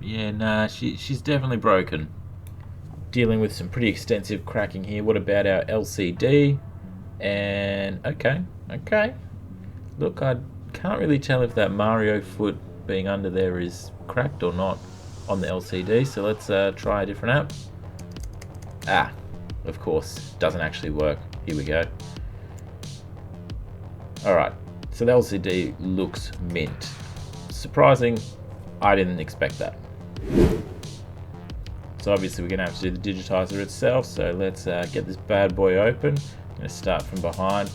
Yeah, nah, she's definitely broken. Dealing with some pretty extensive cracking here. What about our LCD? And okay. Look, I can't really tell if that Mario foot being under there is cracked or not on the LCD. So let's try a different app. Ah, of course, doesn't actually work. Here we go. Alright, so the LCD looks mint. Surprising, I didn't expect that. So obviously we're going to have to do the digitizer itself, so let's get this bad boy open. I'm going to start from behind.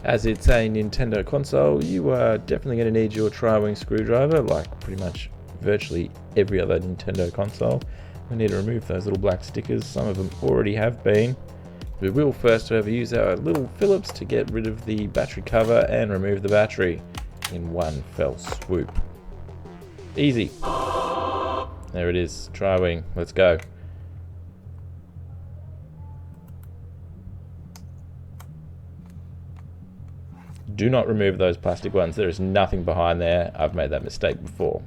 As it's a Nintendo console, you are definitely going to need your tri-wing screwdriver, like pretty much virtually every other Nintendo console. We need to remove those little black stickers. Some of them already have been. We will first, however, use our little Phillips to get rid of the battery cover and remove the battery in one fell swoop. Easy. There it is, tri-wing. Let's go. Do not remove those plastic ones. There is nothing behind there. I've made that mistake before.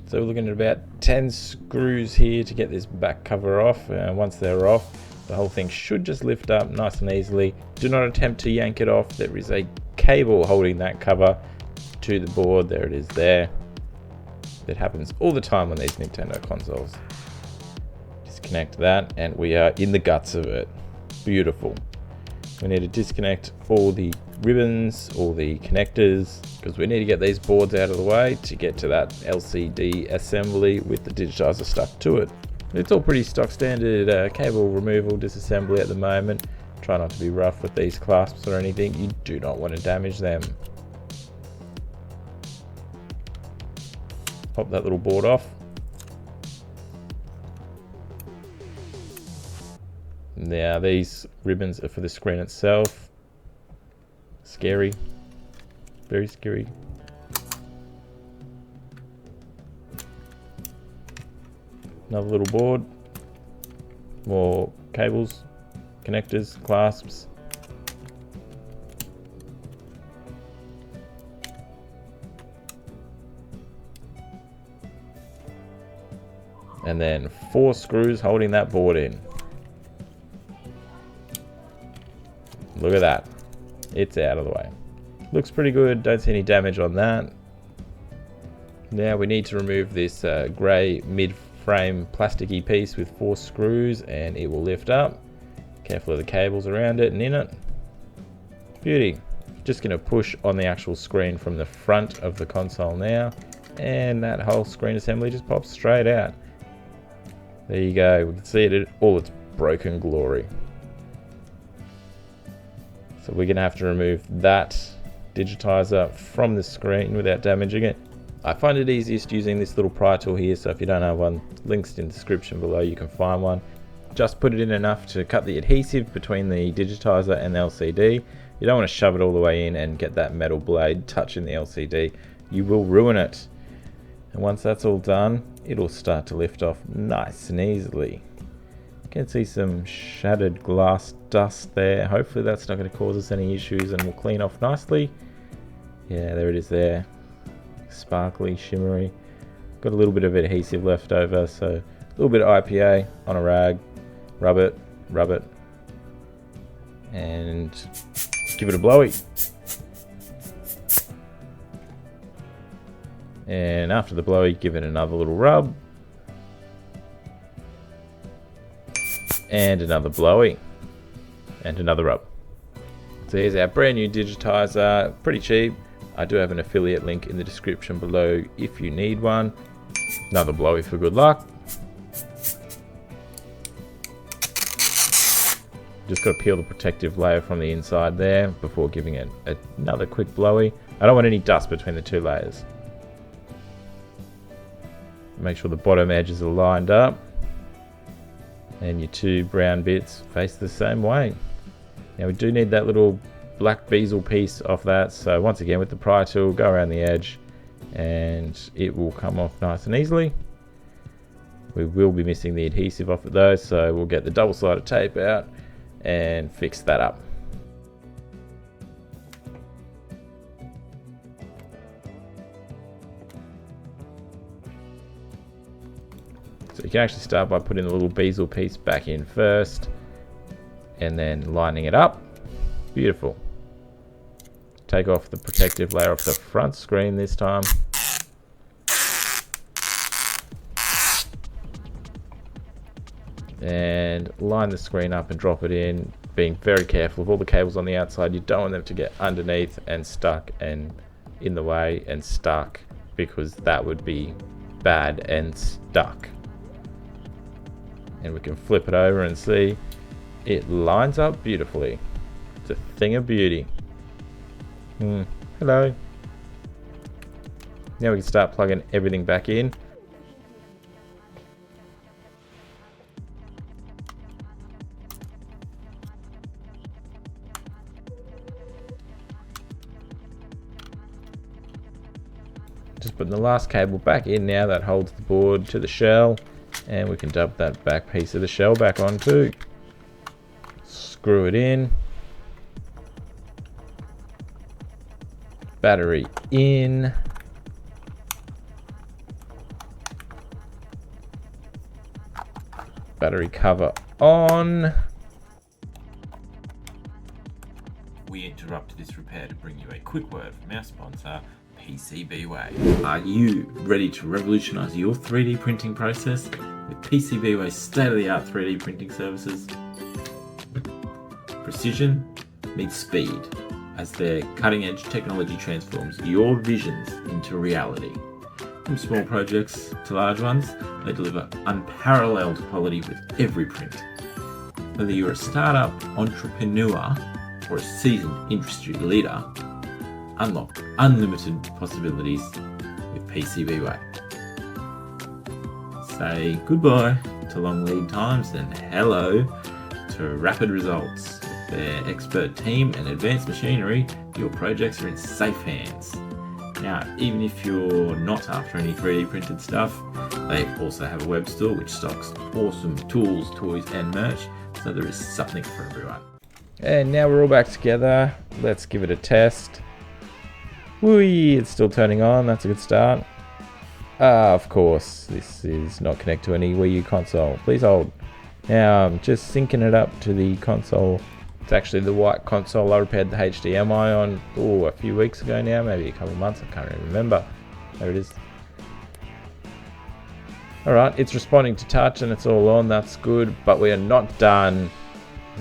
So we're looking at about 10 screws here to get this back cover off. Once they're off, the whole thing should just lift up nice and easily. Do not attempt to yank it off. There is a cable holding that cover to the board. There it is there. That happens all the time on these Nintendo consoles. Disconnect that and we are in the guts of it. Beautiful. We need to disconnect all the ribbons, all the connectors, because we need to get these boards out of the way to get to that LCD assembly with the digitizer stuck to it. It's all pretty stock standard cable removal, disassembly at the moment. Try not to be rough with these clasps or anything. You do not want to damage them. Pop that little board off. Now these ribbons are for the screen itself. Scary. Very scary. Another little board. More cables, connectors, clasps. And then 4 screws holding that board in. Look at that. It's out of the way. Looks pretty good. Don't see any damage on that. Now we need to remove this grey mid-frame plasticky piece with 4 screws and it will lift up. Careful of the cables around it and in it. Beauty. Just going to push on the actual screen from the front of the console now. And that whole screen assembly just pops straight out. There you go. We can see it in all its broken glory. So we're going to have to remove that digitizer from the screen without damaging it. I find it easiest using this little pry tool here, so if you don't have one, links in the description below, you can find one. Just put it in enough to cut the adhesive between the digitizer and the LCD. You don't want to shove it all the way in and get that metal blade touching the LCD. You will ruin it. And once that's all done, it'll start to lift off nice and easily. You can see some shattered glass dust there. Hopefully that's not going to cause us any issues and will clean off nicely. Yeah, there it is there. Sparkly, shimmery. Got a little bit of adhesive left over, so a little bit of IPA on a rag. Rub it, and give it a blowy. And after the blowy, give it another little rub. And another blowy. And another rub. So here's our brand new digitizer. Pretty cheap. I do have an affiliate link in the description below if you need one. Another blowy for good luck. Just got to peel the protective layer from the inside there before giving it another quick blowy. I don't want any dust between the 2 layers. Make sure the bottom edges are lined up and your 2 brown bits face the same way. Now we do need that little black bezel piece off that, so once again with the pry tool, go around the edge and it will come off nice and easily. We will be missing the adhesive off of those, so we'll get the double-sided tape out and fix that up. So you can actually start by putting the little bezel piece back in first and then lining it up. Beautiful. Take off the protective layer off the front screen this time. And line the screen up and drop it in, being very careful of all the cables on the outside. You don't want them to get underneath and stuck and in the way and stuck, because that would be bad and stuck. And we can flip it over and see it lines up beautifully. It's a thing of beauty. Hello. Now we can start plugging everything back in. Just putting the last cable back in now that holds the board to the shell, and we can dump that back piece of the shell back on too. Screw it in. Battery in. Battery cover on. We interrupt this repair to bring you a quick word from our sponsor, PCBWay. Are you ready to revolutionize your 3D printing process with PCBWay's state-of-the-art 3D printing services? Precision meets speed as their cutting-edge technology transforms your visions into reality. From small projects to large ones, they deliver unparalleled quality with every print. Whether you're a startup, entrepreneur, or a seasoned industry leader, unlock unlimited possibilities with PCBWay. Say goodbye to long lead times and hello to rapid results. With their expert team and advanced machinery, your projects are in safe hands. Now, even if you're not after any 3D printed stuff, they also have a web store which stocks awesome tools, toys and merch, so there is something for everyone. And now we're all back together. Let's give it a test. Whee, it's still turning on. That's a good start. Of course, this is not connected to any Wii U console. Please hold. Now I'm just syncing it up to the console. It's actually the white console I repaired the HDMI on a few weeks ago now, maybe a couple of months, I can't even remember. There it is. Alright, it's responding to touch and it's all on, that's good, but we are not done.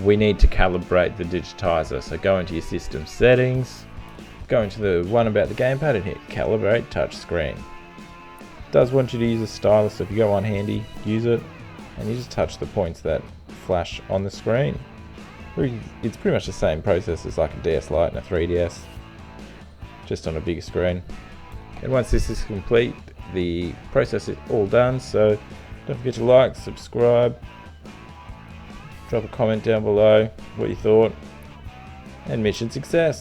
We need to calibrate the digitizer. So go into your system settings, go into the one about the gamepad and hit calibrate touch screen. It does want you to use a stylus, so if you got one handy, use it, and you just touch the points that flash on the screen. It's pretty much the same process as like a DS Lite and a 3DS, just on a bigger screen. And once this is complete, the process is all done, so don't forget to like, subscribe, drop a comment down below what you thought, and mission success!